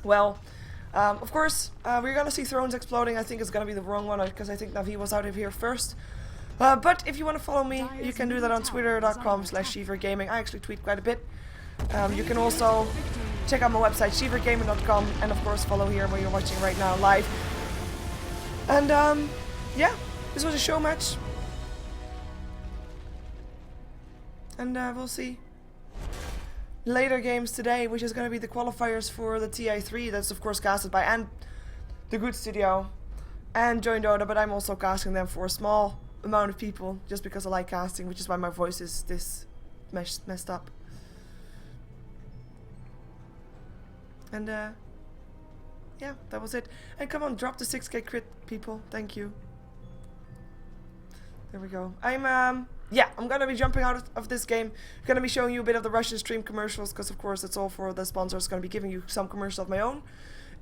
Well, of course, we're gonna see Thrones exploding. I think it's gonna be the wrong one because I think Navi was out of here first. But if you want to follow me, you can do that on twitter.com/SheeverGaming. I actually tweet quite a bit. You can also check out my website, SheeverGaming.com, and of course follow here where you're watching right now live. And yeah, this was a show match. And we'll see later games today, which is going to be the qualifiers for the TI3. That's of course casted by and the Good Studio and Join Dota, but I'm also casting them for a small amount of people just because I like casting, which is why my voice is this messed up. And yeah, that was it. And come on, drop the 6k crit, people. Thank you. There we go. I'm gonna be jumping out of this game. Gonna be showing you a bit of the Russian stream commercials, because of course it's all for the sponsors. Gonna be giving you some commercials of my own.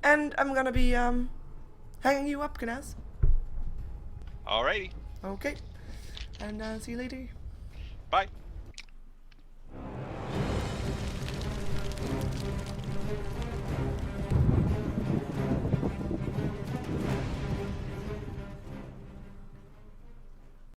And I'm gonna be hanging you up, Kanaz. Alrighty. Okay. And see you later. Bye.